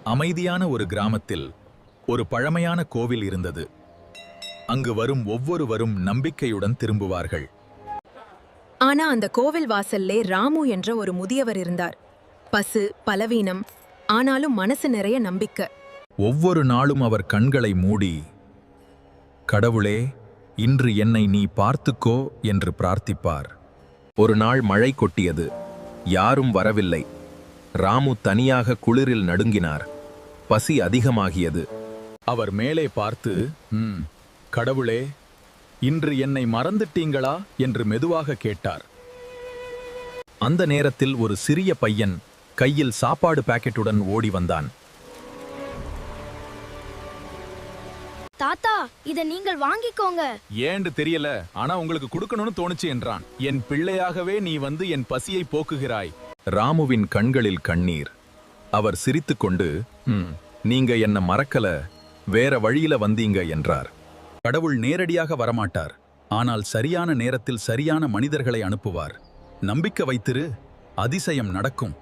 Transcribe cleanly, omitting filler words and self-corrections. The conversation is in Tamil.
அமைதியான ஒரு கிராமத்தில் ஒரு பழமையான கோவில் இருந்தது. அங்கு வரும் ஒவ்வொருவரும் நம்பிக்கையுடன் திரும்புவார்கள். ஆனா அந்த கோவில் வாசல்லே ராமு என்ற ஒரு முதியவர் இருந்தார். பசு, பலவீனம், ஆனாலும் மனசு நிறைய நம்பிக்கை. ஒவ்வொரு நாளும் அவர் கண்களை மூடி, கடவுளே, இன்று என்னை நீ பார்த்துக்கோ என்று பிரார்த்திப்பார். ஒரு நாள் மழை கொட்டியது. யாரும் வரவில்லை. ராமு தனியாக குளிரில் நடுங்கினார். பசி அதிகமாகியது. அவர் மேலே பார்த்து, கடவுளே, இன்று என்னை மறந்துட்டீங்களா என்று மெதுவாக கேட்டார். அந்த நேரத்தில் ஒரு சிறிய பையன் கையில் சாப்பாடு பாக்கெட்டுடன் ஓடி வந்தான். தாத்தா, இத நீங்கள் வாங்கிக்கோங்க. ஏன்னு தெரியல, ஆனா உங்களுக்கு கொடுக்கணும்னு தோணுச்சு என்றான். என் பிள்ளையாகவே நீ வந்து என் பசியை போக்குகிறாய். ராமுவின் கண்களில் கண்ணீர். அவர் சிரித்துக்கொண்டு, நீங்க என்ன மறக்கல, வேற வழியில வந்தீங்க என்றார். கடவுள் நேரடியாக வரமாட்டார், ஆனால் சரியான நேரத்தில் சரியான மனிதர்களை அனுப்புவார். நம்பிக்கை வைத்திரு, அதிசயம் நடக்கும்.